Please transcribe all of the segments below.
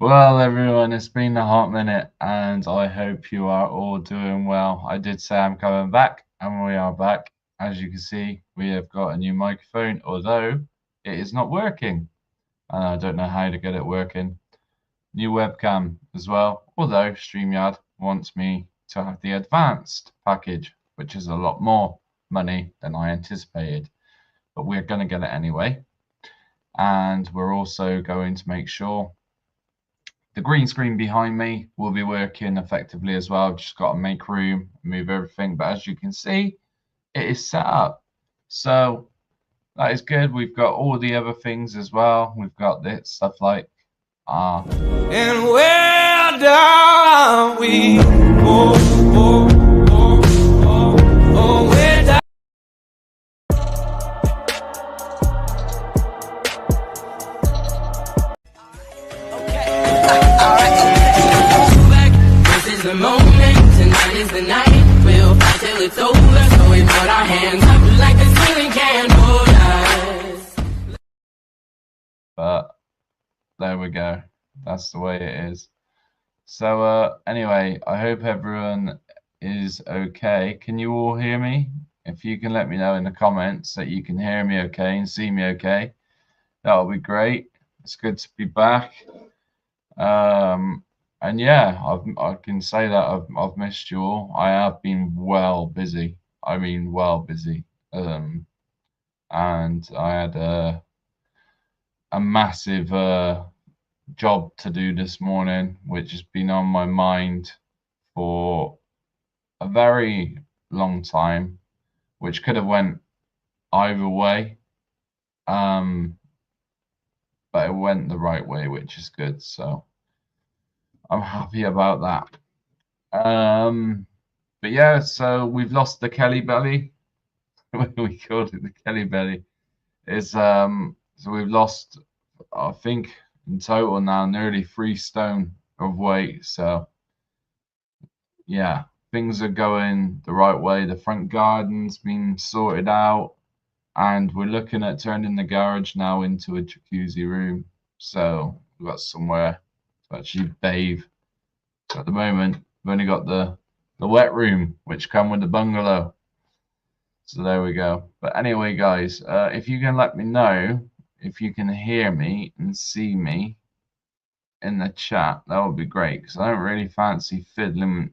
Well, everyone, it's been a hot minute, and I hope you are all doing well. I did say I'm coming back, and we are back. As you can see, we have got a new microphone, although it is not working, and I don't know how to get it working. New webcam as well, although StreamYard wants me to have the advanced package, which is a lot more money than I anticipated, but we're going to get it anyway. And we're also going to make sure the green screen behind me will be working effectively as well. I've just got to make room, move everything. But as you can see, it is set up. So that is good. We've got all the other things as well. We've got this stuff like and where down we where down. This is the moment, tonight is the night. We'll fight till it's over, so we put our hands up like the ceiling can't hold us. But there we go. That's the way it is. So anyway, I hope everyone is okay. Can you all hear me? If you can let me know in the comments that you can hear me okay and see me okay, that'll be great. It's good to be back. And yeah, I can say that I've missed you all. I have been well busy. I mean, well busy. And I had a massive job to do this morning, which has been on my mind for a very long time, which could have went either way. But it went the right way, which is good. So I'm happy about that. But yeah, so we've lost the Kelly belly. We called it the Kelly belly. It's so we've lost, I think, in total now nearly 3 stone of weight. So yeah, things are going the right way. The front garden's been sorted out, and we're looking at turning the garage now into a jacuzzi room. So we've got somewhere to actually bathe. So at the moment, we've only got the wet room, which come with the bungalow. So there we go. But anyway, guys, if you can let me know if you can hear me and see me in the chat, that would be great, because I don't really fancy fiddling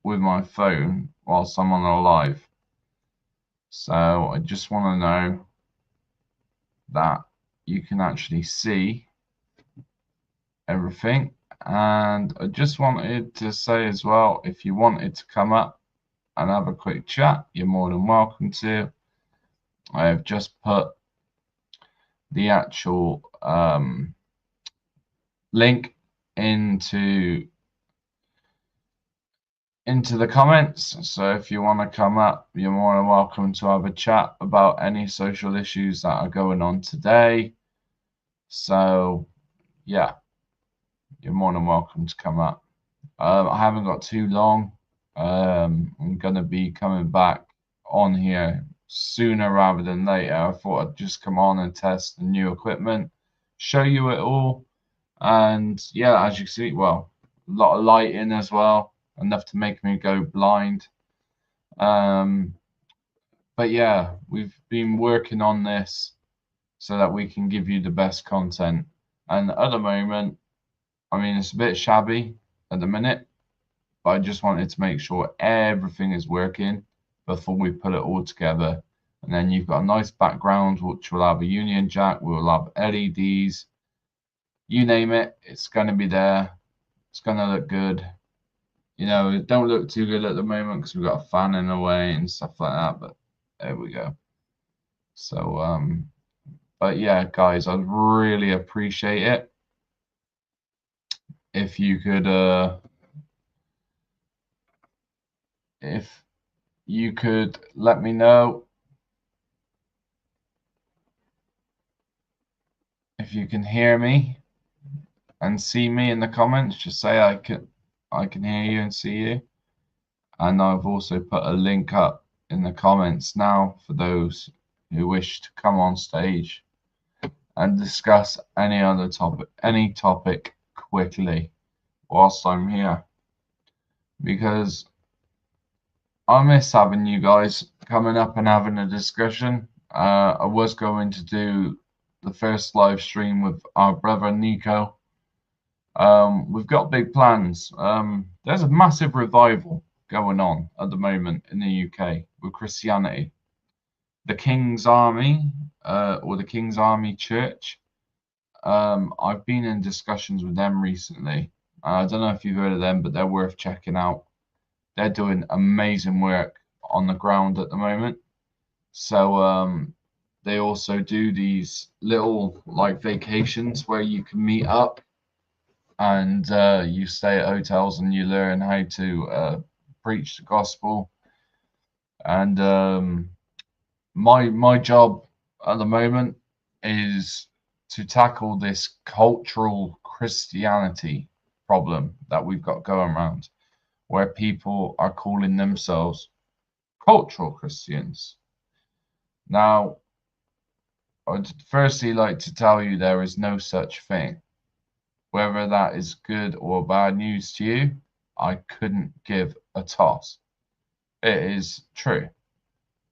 with my phone whilst I'm on a live. So I just want to know that you can actually see everything. And I just wanted to say as well, if you wanted to come up and have a quick chat, you're more than welcome to. I have just put the actual link into the comments. So if you want to come up, you're more than welcome to have a chat about any social issues that are going on today. So yeah, you're more than welcome to come up. I haven't got too long. I'm gonna be coming back on here sooner rather than later. I thought I'd just come on and test the new equipment, show you it all, and yeah, as you can see, well, a lot of lighting as well, enough to make me go blind. But yeah, we've been working on this so that we can give you the best content. And at the moment, I mean, it's a bit shabby at the minute, but I just wanted to make sure everything is working before we put it all together. And then you've got a nice background, which will have a Union jack, we'll have LEDs, you name it, it's going to be there. It's going to look good. You know, it don't look too good at the moment because we've got a fan in the way and stuff like that, but there we go. So, but yeah, guys, I'd really appreciate it if you could let me know if you can hear me and see me in the comments. Just say I can hear you and see you. And I've also put a link up in the comments now for those who wish to come on stage and discuss any topic quickly whilst I'm here, because I miss having you guys coming up and having a discussion. I was going to do the first live stream with our brother Nico. We've got big plans. There's a massive revival going on at the moment in the UK with Christianity. The King's Army, or the King's Army Church. I've been in discussions with them recently. I don't know if you've heard of them, but they're worth checking out. They're doing amazing work on the ground at the moment. So they also do these little like vacations where you can meet up and you stay at hotels and you learn how to preach the gospel. And my job at the moment is to tackle this cultural Christianity problem that we've got going around, where people are calling themselves cultural Christians. Now, I'd firstly like to tell you there is no such thing. Whether that is good or bad news to you, I couldn't give a toss. It is true.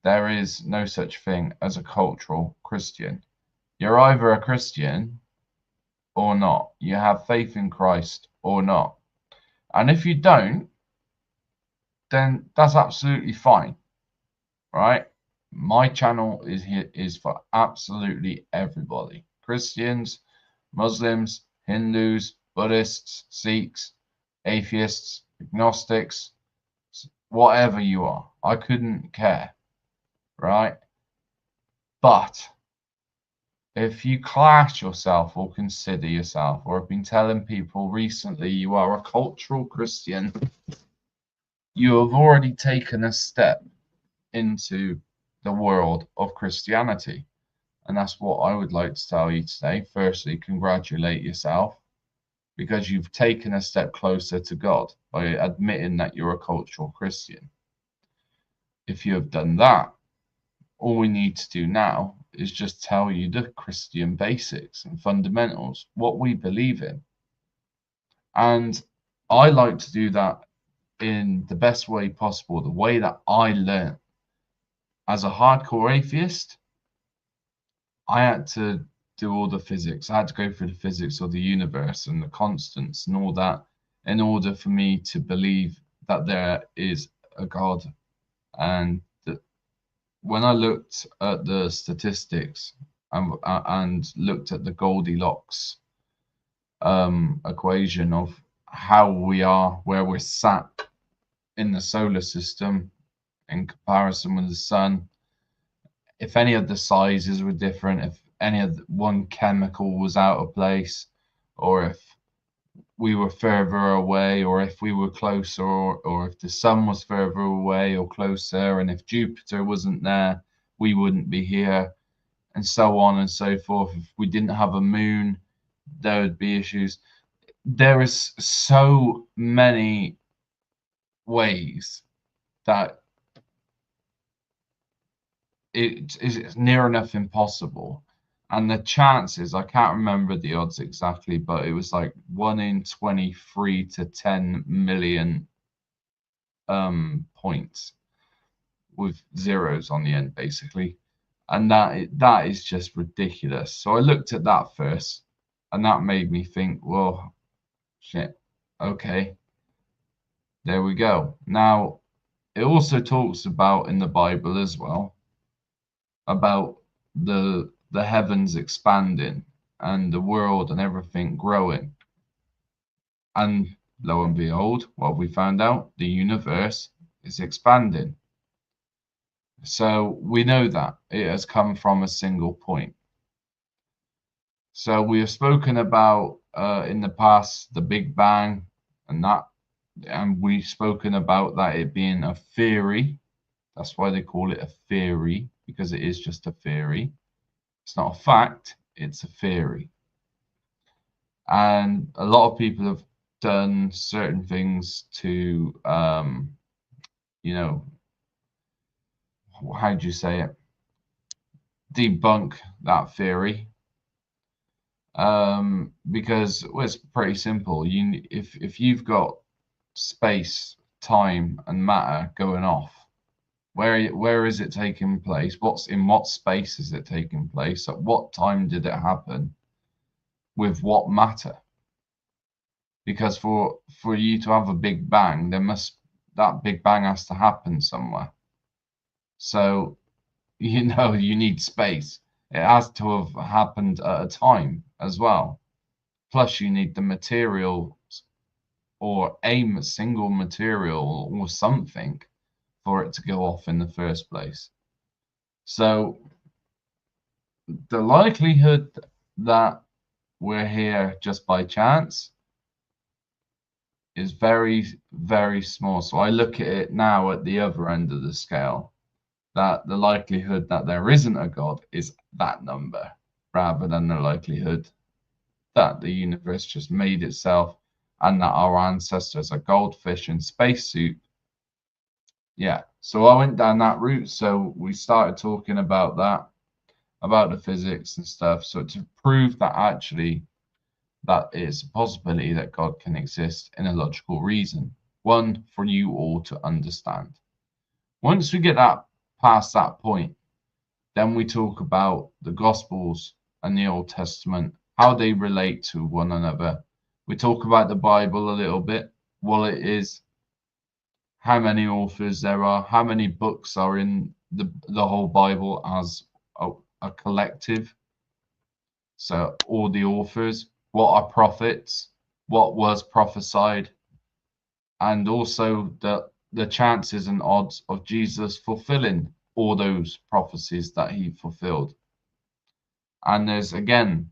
There is no such thing as a cultural Christian. You're either a Christian or not. You have faith in Christ or not. And if you don't, then that's absolutely fine, right? My channel is for absolutely everybody. Christians, Muslims, Hindus, Buddhists, Sikhs, atheists, agnostics, whatever you are. I couldn't care, right? But if you class yourself or consider yourself, or have been telling people recently you are a cultural Christian, you have already taken a step into the world of Christianity. And that's what I would like to tell you today. Firstly, congratulate yourself, because you've taken a step closer to God by admitting that you're a cultural Christian. If you have done that, all we need to do now is just tell you the Christian basics and fundamentals, what we believe in. And I like to do that in the best way possible, the way that I learned. As a hardcore atheist, I had to do all the physics. I had to go through the physics of the universe and the constants and all that in order for me to believe that there is a God. And when I looked at the statistics and looked at the Goldilocks equation of how we are, where we're sat in the solar system in comparison with the sun, if any of the sizes were different, if any of one chemical was out of place, or if we were further away, or if we were closer, or if the sun was further away or closer, and if Jupiter wasn't there, we wouldn't be here, and so on and so forth. If we didn't have a moon, there would be issues. There is so many ways that it is near enough impossible. And the chances, I can't remember the odds exactly, but it was like 1 in 23 to 10 million points with zeros on the end, basically. And that is just ridiculous. So I looked at that first, and that made me think, well, shit, okay, there we go. Now, it also talks about in the Bible as well about the heavens expanding and the world and everything growing. And lo and behold, what we found out, the universe is expanding. So we know that it has come from a single point. So we have spoken about in the past the Big Bang and we've spoken about that it being a theory. That's why they call it a theory, because it is just a theory. It's not a fact, it's a theory. And a lot of people have done certain things to, you know, how do you say it? Debunk that theory. because well, it's pretty simple. If you've got space, time, and matter going off, where is it taking place? What space is it taking place? At what time did it happen? With what matter? Because for you to have a big bang, that big bang has to happen somewhere. So you need space. It has to have happened at a time as well. Plus you need the material, or a single material or something, for it to go off in the first place. So the likelihood that we're here just by chance is very, very small. So I look at it now at the other end of the scale, that the likelihood that there isn't a God is that number, rather than the likelihood that the universe just made itself and that our ancestors are goldfish in spacesuit. Yeah, so I went down that route. So we started talking about that, about the physics and stuff. So to prove that actually that is a possibility that God can exist in a logical reason, one for you all to understand. Once we get that past that point, then we talk about the Gospels and the Old Testament, how they relate to one another. We talk about the Bible a little bit, what it is, how many authors there are, how many books are in the whole Bible as a collective. So all the authors, what are prophets, what was prophesied, and also the chances and odds of Jesus fulfilling all those prophecies that he fulfilled. And there's again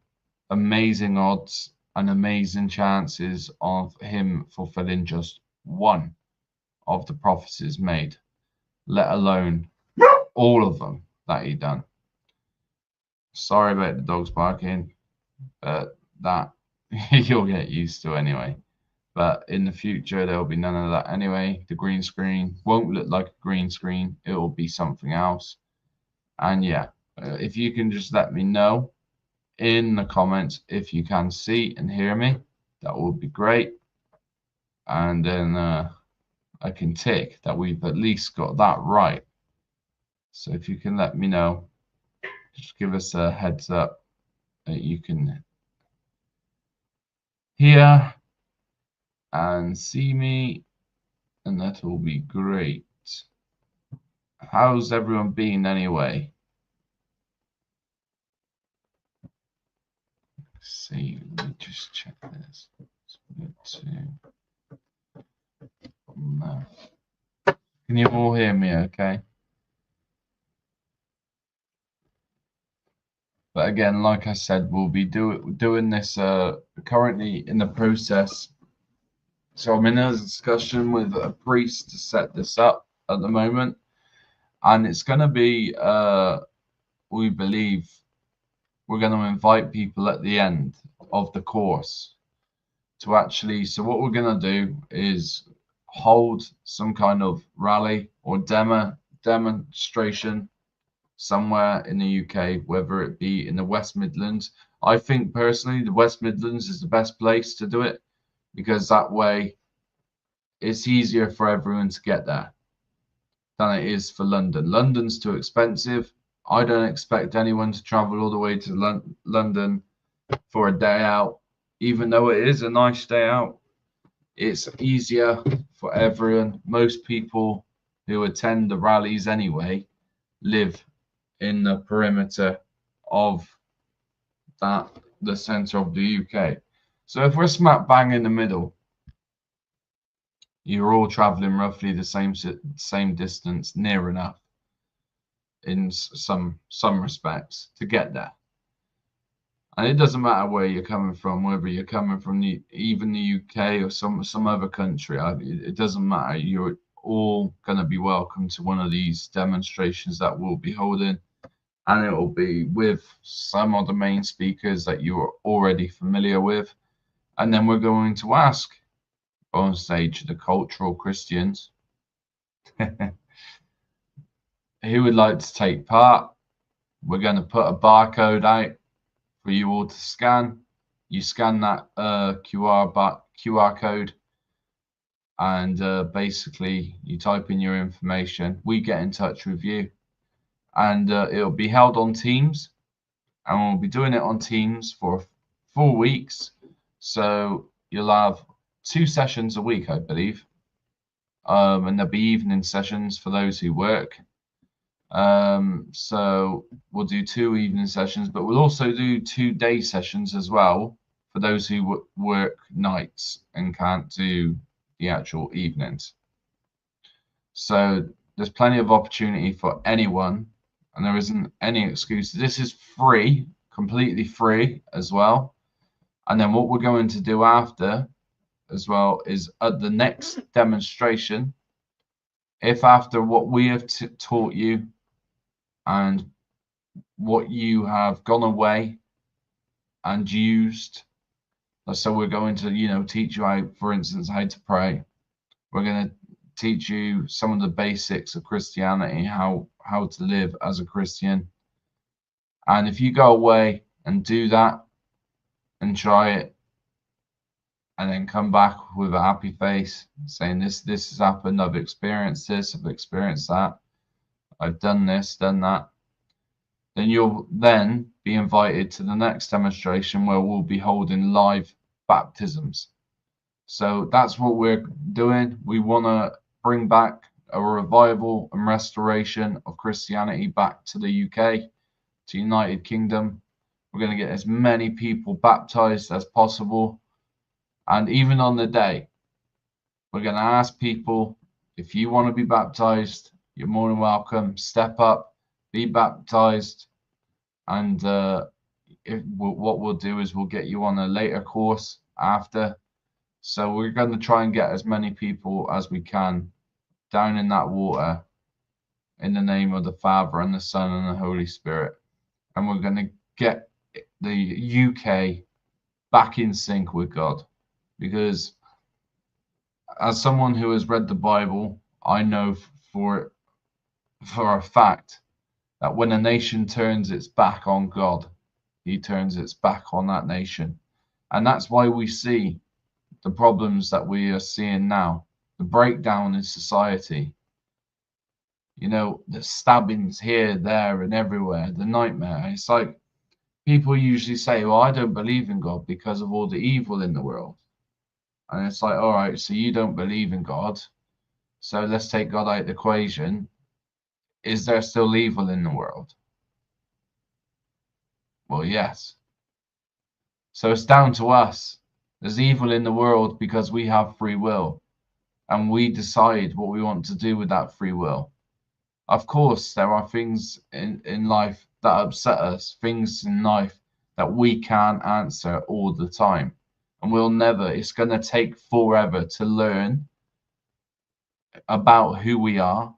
amazing odds and amazing chances of him fulfilling just one of the prophecies made, let alone all of them that he done. Sorry about the dogs barking, but that you'll get used to anyway. But in the future, there'll be none of that anyway. The green screen won't look like a green screen. It will be something else. And yeah, if you can just let me know in the comments if you can see and hear me, that would be great. And then I can tick that we've at least got that right. So if you can let me know, just give us a heads up that you can hear and see me, and that will be great. How's everyone been anyway? Let's see, let me just check this. No. Can you all hear me okay? But again, like I said, we'll be doing this currently in the process. So I'm in a discussion with a priest to set this up at the moment. And it's going to be, we believe, we're going to invite people at the end of the course to actually, so what we're going to do is hold some kind of rally or demonstration somewhere in the UK, whether it be in the West Midlands. I think personally the West Midlands is the best place to do it, because that way it's easier for everyone to get there than it is for London. London's too expensive. I don't expect anyone to travel all the way to London for a day out, even though it is a nice day out. It's easier for everyone. Most people who attend the rallies anyway live in the perimeter of the center of the UK. So if we're smack bang in the middle, you're all traveling roughly the same distance, near enough in some respects to get there. And it doesn't matter where you're coming from, whether you're coming from even the UK or some other country. It doesn't matter. You're all going to be welcome to one of these demonstrations that we'll be holding, and it will be with some of the main speakers that you are already familiar with. And then we're going to ask on stage the cultural Christians who would like to take part. We're going to put a barcode out for you all to scan, you scan that QR code, and basically you type in your information. We get in touch with you, and it'll be held on Teams, and we'll be doing it on Teams for 4 weeks. So you'll have 2 sessions a week, I believe, and there'll be evening sessions for those who work. So we'll do 2 evening sessions, but we'll also do 2 day sessions as well for those who work nights and can't do the actual evenings. So there's plenty of opportunity for anyone, and there isn't any excuses. This is free, completely free as well. And then what we're going to do after as well is at the next demonstration, if after what we have taught you and what you have gone away and used, so we're going to teach you how, for instance, how to pray. We're going to teach you some of the basics of Christianity, how to live as a Christian. And if you go away and do that and try it, and then come back with a happy face saying this has happened, I've experienced this, I've experienced that, I've done this, done that, then you'll then be invited to the next demonstration where we'll be holding live baptisms. So that's what we're doing. We want to bring back a revival and restoration of Christianity back to the UK, to United Kingdom. We're going to get as many people baptized as possible. And even on the day, we're going to ask people, if you want to be baptized, you're more than welcome. Step up, be baptized. And what we'll do is we'll get you on a later course after. So we're going to try and get as many people as we can down in that water in the name of the Father and the Son and the Holy Spirit. And we're going to get the UK back in sync with God. Because as someone who has read the Bible, I know for a fact that when a nation turns its back on God, he turns its back on that nation. And that's why we see the problems that we are seeing now, the breakdown in society, the stabbings here, there, and everywhere, the nightmare. It's like people usually say, well, I don't believe in God because of all the evil in the world. And it's like, all right, so you don't believe in God, so let's take God out of the equation. Is there still evil in the world? Well, yes. So it's down to us. There's evil in the world because we have free will, and we decide what we want to do with that free will. Of course, there are things in life that upset us, things in life that we can't answer all the time. And we'll never, it's going to take forever to learn about who we are,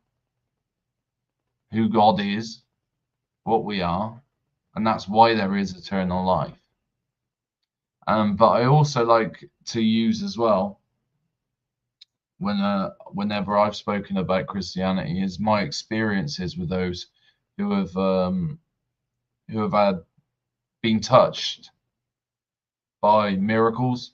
who God is, what we are, and that's why there is eternal life. But I also like to use as well, whenever I've spoken about Christianity, is my experiences with those who have been touched by miracles,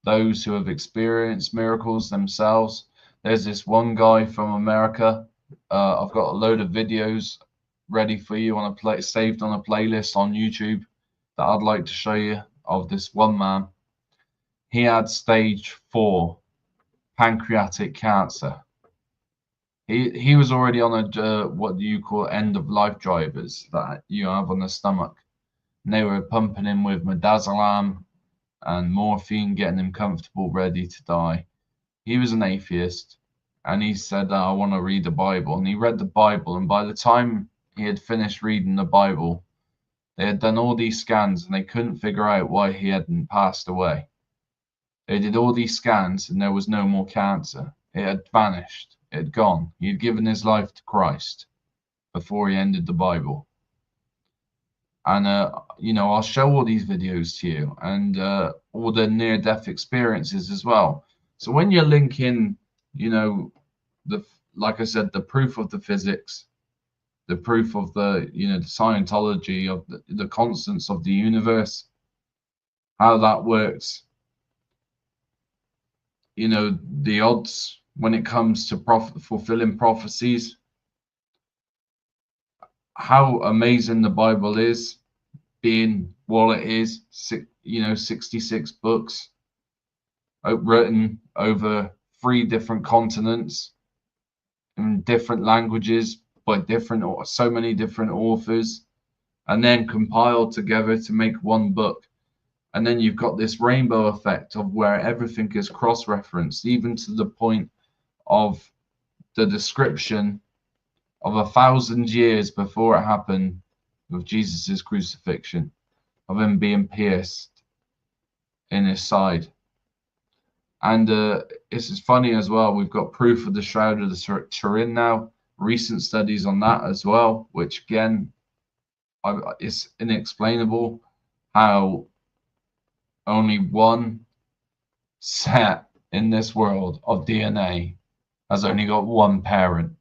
those who have experienced miracles themselves. There's this one guy from America. I've got a load of videos ready for you saved on a playlist on YouTube that I'd like to show you of this one man. He had stage 4 pancreatic cancer. He was already on a what you call end of life drivers that you have on the stomach. And they were pumping him with midazolam and morphine, getting him comfortable, ready to die. He was an atheist, and he said, I want to read the Bible. And he read the Bible, and by the time he had finished reading the Bible, they had done all these scans, and they couldn't figure out why he hadn't passed away. They did all these scans, and there was no more cancer. It had vanished. It had gone. He had given his life to Christ before he ended the Bible. And, I'll show all these videos to you, and all the near-death experiences as well. So when you're linking, like I said, the proof of the physics, the proof of the Scientology, of the constants of the universe, how that works. You know, the odds when it comes to fulfilling prophecies, how amazing the Bible is, being what it is, 66 books written over 3 different continents in different languages by so many different authors, and then compiled together to make one book. And then you've got this rainbow effect of where everything is cross-referenced, even to the point of the description of 1,000 years before it happened with Jesus's crucifixion, of him being pierced in his side. And it's funny as well. We've got proof of the Shroud of Turin now, recent studies on that as well, which again, it's inexplainable how only one set in this world of DNA has only got one parent,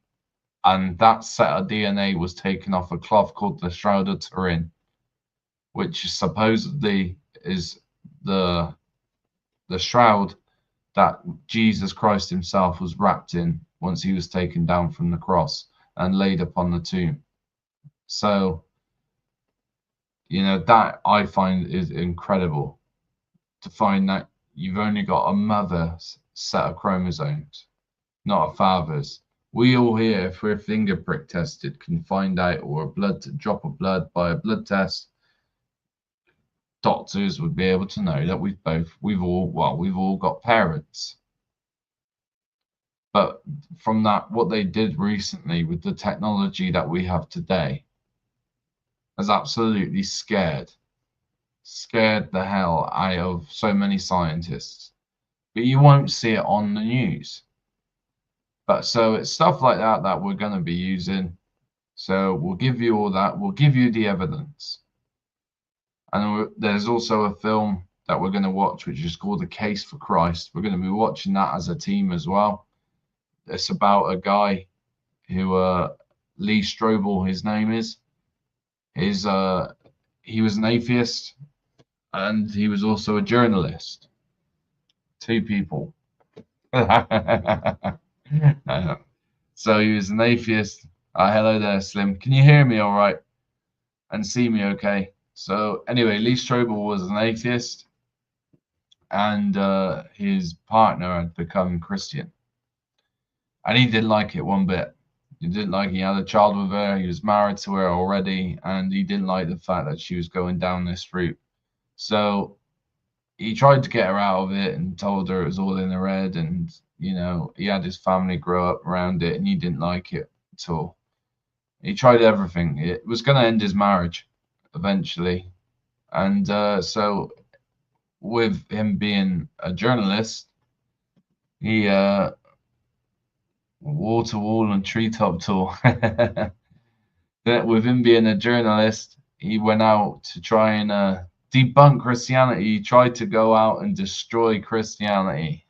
and that set of DNA was taken off a cloth called the Shroud of Turin, which supposedly is the shroud that Jesus Christ himself was wrapped in once he was taken down from the cross and laid upon the tomb. So, that I find is incredible, to find that you've only got a mother's set of chromosomes, not a father's. We all here, if we're finger prick tested, can find out, or a drop of blood by a blood test, doctors would be able to know that we've all got parents. But from that, what they did recently with the technology that we have today has absolutely scared the hell out of so many scientists. But you won't see it on the news. But so it's stuff like that we're going to be using. So we'll give you all that. We'll give you the evidence. And there's also a film that we're going to watch, which is called The Case for Christ. We're going to be watching that as a team as well. It's about a guy who, Lee Strobel, his name is. He was an atheist, and he was also a journalist. 2 people. So he was an atheist. Hello there, Slim. Can you hear me all right? And see me okay? So anyway, Lee Strobel was an atheist, and his partner had become Christian. And he didn't like it one bit. He didn't like he had a child with her. He was married to her already, and he didn't like the fact that she was going down this route. So he tried to get her out of it and told her it was all in her head, and he had his family grow up around it, and he didn't like it at all. He tried everything. It was going to end his marriage eventually. And so with him being a journalist, he wall to wall and treetop tall. With him being a journalist, he went out to try and debunk Christianity. He tried to go out and destroy Christianity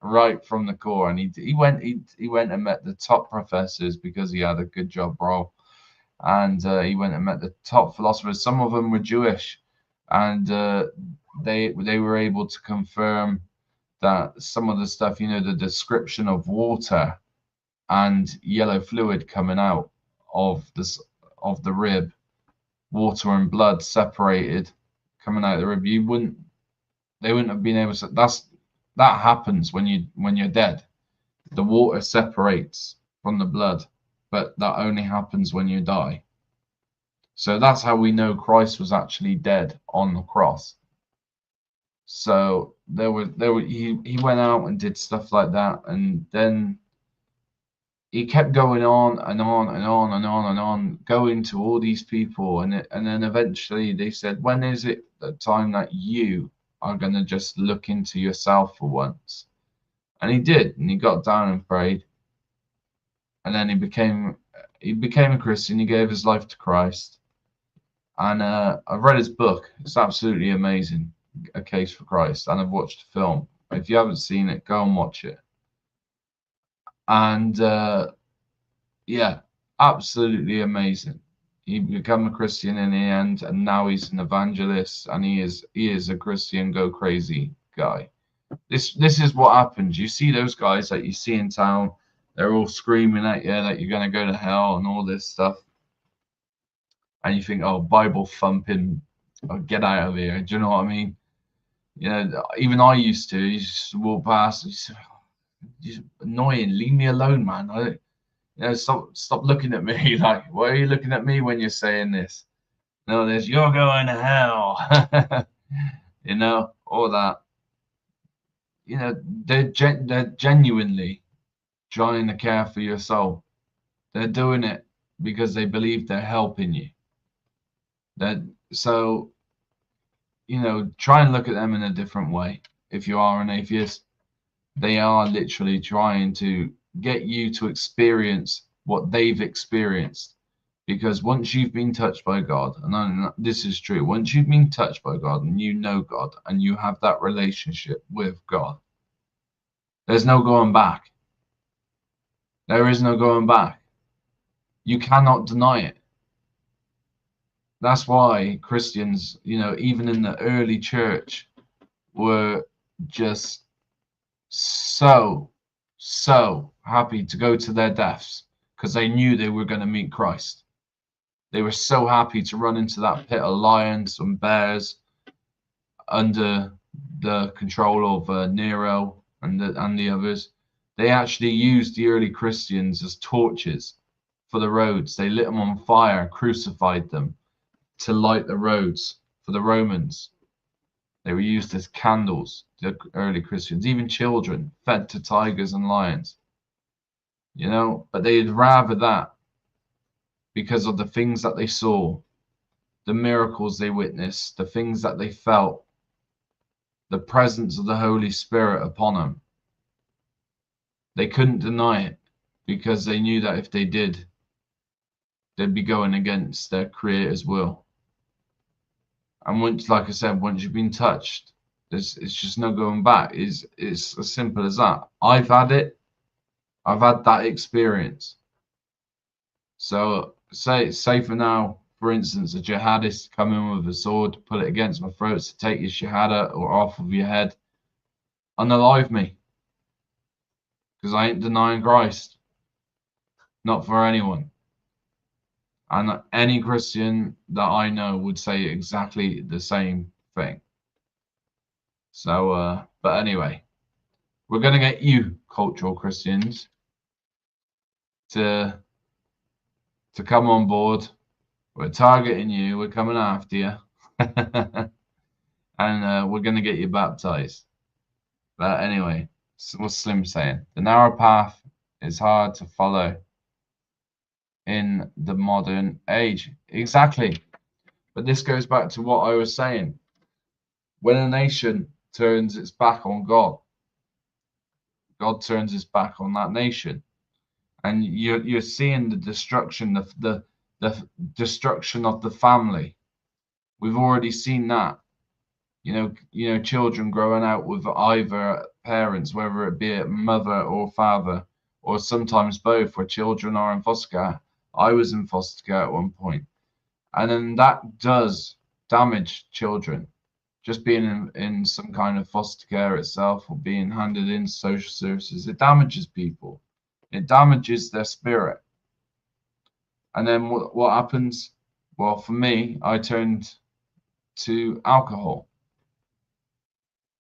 right from the core. And he went and met the top professors because he had a good job role. And he went and met the top philosophers. Some of them were Jewish, and they were able to confirm that some of the stuff, the description of water and yellow fluid coming out of the rib, water and blood separated coming out of the rib, they wouldn't have been able to. That happens when you're dead. The water separates from the blood, but that only happens when you die. So that's how we know Christ was actually dead on the cross. So he went out and did stuff like that, and then he kept going on and on and on and on and on, going to all these people, and then eventually they said, when is it the time that you are going to just look into yourself for once? And he did, and he got down and prayed, and then he became a Christian. He gave his life to Christ, and I've read his book. It's absolutely amazing, A Case for Christ, and I've watched the film. If you haven't seen it, go and watch it. And yeah, absolutely amazing. he became a Christian in the end, and now he's an evangelist, and he is a Christian go crazy guy. This is what happens. You see those guys that you see in town, they're all screaming at you that you're going to go to hell and all this stuff, and you think, oh, Bible thumping, oh, get out of here. Do you know what I mean? You know, even I used to. You just walk past, just annoying. Leave me alone, man. You know, stop looking at me. Like, why are you looking at me when you're saying this? No, there's you're going to hell. You know, all that. You know, they're genuinely trying to care for your soul. They're doing it because they believe they're helping you. So, you know, try and look at them in a different way. If you are an atheist, they are literally trying to get you to experience what they've experienced. Because once you've been touched by God, and this is true, once you've been touched by God and you know God and you have that relationship with God, there's no going back. There is no going back. You cannot deny it. That's why Christians, you know, even in the early church, were just so happy to go to their deaths because they knew they were going to meet Christ. They were so happy to run into that pit of lions and bears under the control of Nero and the others. They actually used the early Christians as torches for the roads. They lit them on fire, crucified them to light the roads for the Romans. They were used as candles, the early Christians, even children fed to tigers and lions. You know, but they'd rather that because of the things that they saw, the miracles they witnessed, the things that they felt, the presence of the Holy Spirit upon them. They couldn't deny it because they knew that if they did, they'd be going against their Creator's will. And once, like I said, once you've been touched, it's just no going back. It's as simple as that. I've had it. I've had that experience. So say for now, for instance, a jihadist come in with a sword, put it against my throat to take your shahada or off of your head, unalive me. Because I ain't denying Christ. Not for anyone. And any Christian that I know would say exactly the same thing. So, but anyway, we're going to get you, cultural Christians, to come on board. We're targeting you. We're coming after you. And we're going to get you baptized. But anyway, what's Slim saying? The narrow path is hard to follow in the modern age. Exactly. But this goes back to what I was saying. When a nation turns its back on God, God turns his back on that nation. And you're seeing the destruction, the destruction of the family. We've already seen that. You know, children growing out with either parents, whether it be a mother or father, or sometimes both, where children are in foster care. I was in foster care at one point, and then that does damage children. Just being in some kind of foster care itself, or being handed in social services, it damages people. It damages their spirit. And then what happens? Well, for me, I turned to alcohol.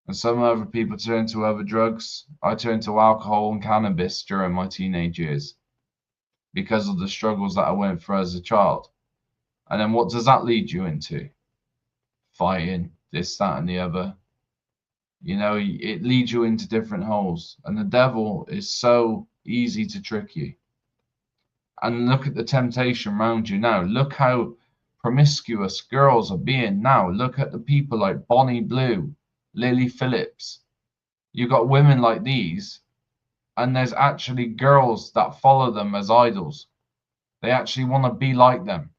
And some other people turn to other drugs. I turned to alcohol and cannabis during my teenage years because of the struggles that I went through as a child. And then what does that lead you into? Fighting, this, that, and the other. You know, it leads you into different holes. And the devil is so easy to trick you. And look at the temptation around you now. Look how promiscuous girls are being now. Look at the people like Bonnie Blue, Lily Phillips. You've got women like these, and there's actually girls that follow them as idols. They actually want to be like them.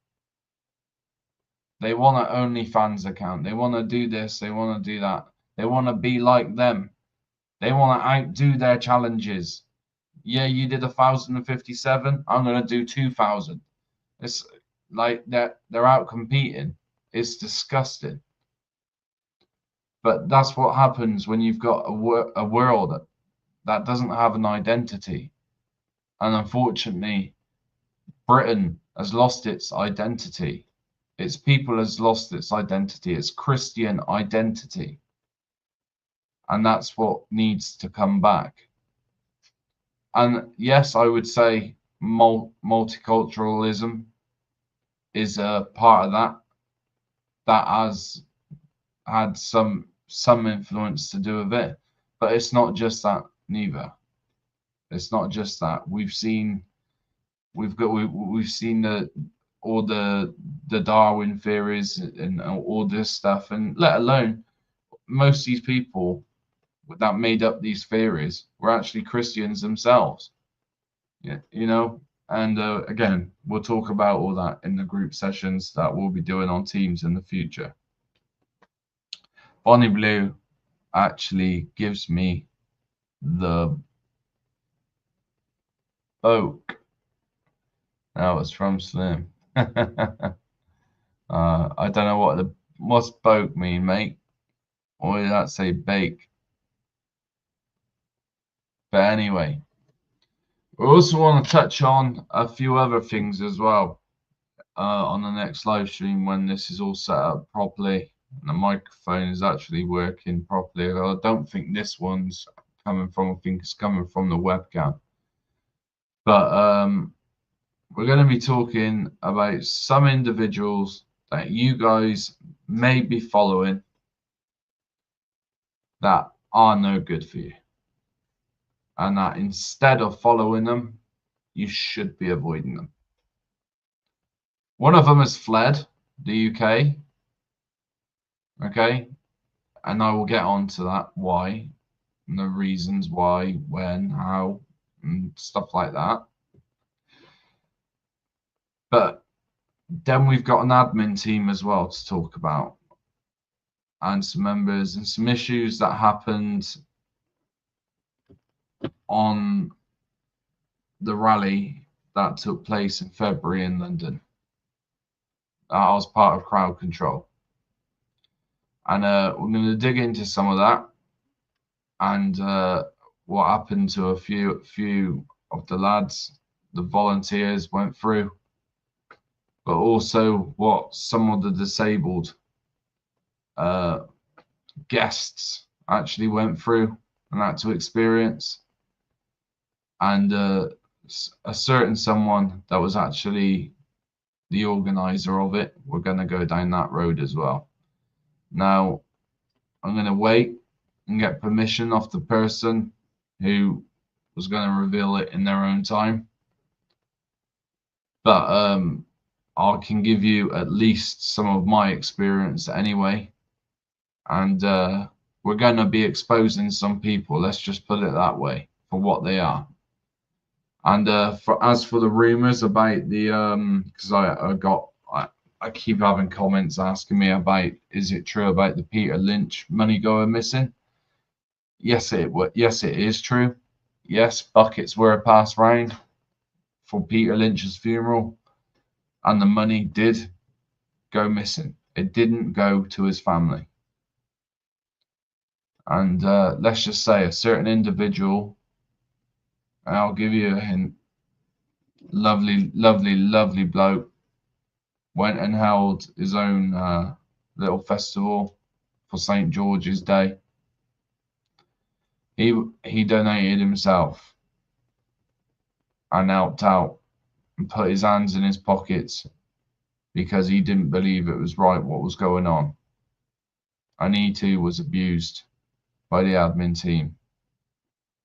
They want an OnlyFans account. They want to do this. They want to do that. They want to be like them. They want to outdo their challenges. Yeah, you did 1,057. I'm going to do 2,000. like they're out competing. It's disgusting. But that's what happens when you've got a world that doesn't have an identity. And unfortunately, Britain has lost its identity. Its people has lost its identity, its Christian identity. And that's what needs to come back. And yes, I would say multiculturalism is a part of that. That has had some influence to do with it, but it's not just that neither. It's not just that. We've seen all the Darwin theories and all this stuff, and let alone most of these people that made up these theories were actually Christians themselves. Yeah, you know. And again, we'll talk about all that in the group sessions that we'll be doing on Teams in the future. Bonnie Blue actually gives me the Boke. That was from Slim. I don't know what's Boke mean, mate. Or did that say bake? But anyway, we also want to touch on a few other things as well on the next live stream when this is all set up properly and the microphone is actually working properly. I don't think this one's coming from, I think it's coming from the webcam. But we're going to be talking about some individuals that you guys may be following that are no good for you. And that instead of following them, you should be avoiding them. One of them has fled the UK. Okay. And I will get on to that, why, and the reasons why, when, how, and stuff like that. But then we've got an admin team as well to talk about, and some members and some issues that happened on the rally that took place in February in London. I was part of crowd control. And we're going to dig into some of that and what happened to a few of the lads, the volunteers went through, but also what some of the disabled guests actually went through and had to experience. And a certain someone that was actually the organizer of it, we're going to go down that road as well. Now, I'm going to wait and get permission off the person who was going to reveal it in their own time. But I can give you at least some of my experience anyway. And we're going to be exposing some people, let's just put it that way, for what they are. And as for the rumors about the, because I keep having comments asking me about, is it true about the Peter Lynch money going missing? Yes, it is true. Yes, buckets were passed round for Peter Lynch's funeral, and the money did go missing. It didn't go to his family. And let's just say a certain individual, and I'll give you a hint, lovely bloke, went and held his own little festival for St. George's Day. He donated himself and helped out and put his hands in his pockets because he didn't believe it was right what was going on. And he too was abused by the admin team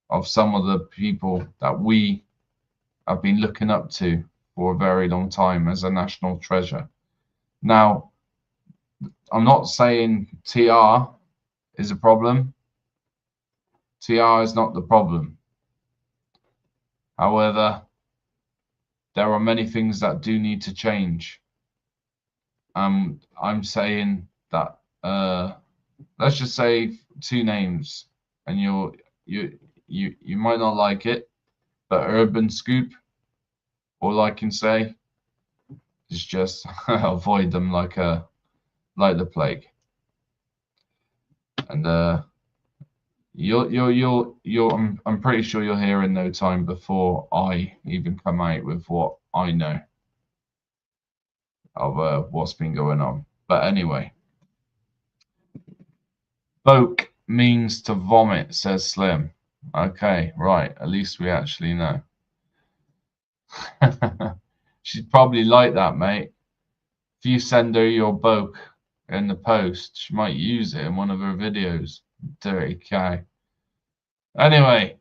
of some of the people that we have been looking up to for a very long time as a national treasure. Now, I'm not saying TR is a problem. TR is not the problem. However, there are many things that do need to change. I'm saying that let's just say two names, and you might not like it, but Urban Scoop, all I can say is just avoid them like the plague. And I'm pretty sure you'll hear in no time before I even come out with what I know of what's been going on. But anyway, Boke means to vomit, says Slim. Okay, right. At least we actually know. She'd probably like that, mate. If you send her your Boke in the post, she might use it in one of her videos. Dirty cow. Anyway,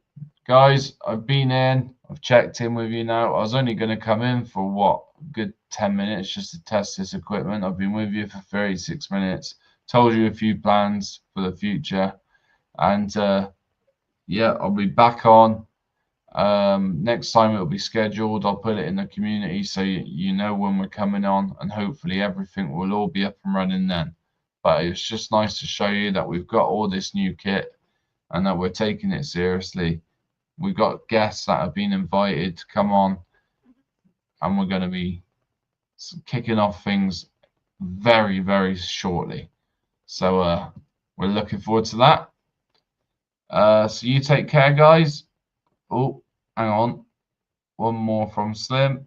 guys, I've been in. I've checked in with you now. I was only going to come in for what, a good 10 minutes just to test this equipment. I've been with you for 36 minutes. Told you a few plans for the future. And yeah, I'll be back on. Next time it'll be scheduled. I'll put it in the community so you know when we're coming on, and hopefully everything will all be up and running then. But it's just nice to show you that we've got all this new kit and that we're taking it seriously. We've got guests that have been invited to come on, and we're going to be kicking off things very, very shortly. So we're looking forward to that. So you take care, guys. Oh, hang on. One more from Slim.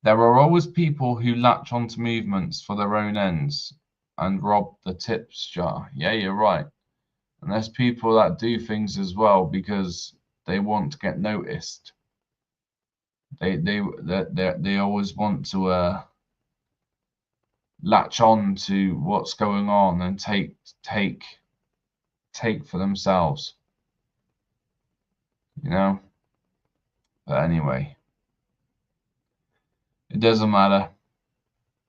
There are always people who latch onto movements for their own ends and rob the tips jar. Yeah, you're right. And there's people that do things as well because they want to get noticed. They always want to latch on to what's going on and take for themselves. You know? But anyway, it doesn't matter.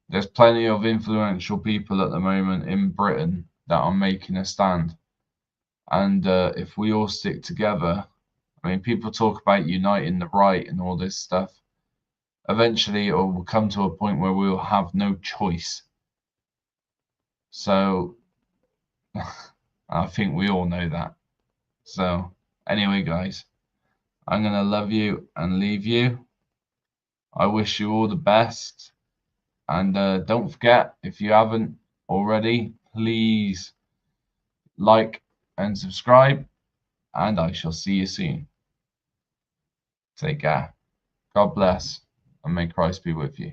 There's plenty of influential people at the moment in Britain that are making a stand. And if we all stick together, I mean, people talk about uniting the right and all this stuff. Eventually, it will come to a point where we'll have no choice. So, I think we all know that. So, anyway, guys, I'm going to love you and leave you. I wish you all the best. And don't forget, if you haven't already, please like and subscribe. And I shall see you soon. Take care. God bless. And may Christ be with you.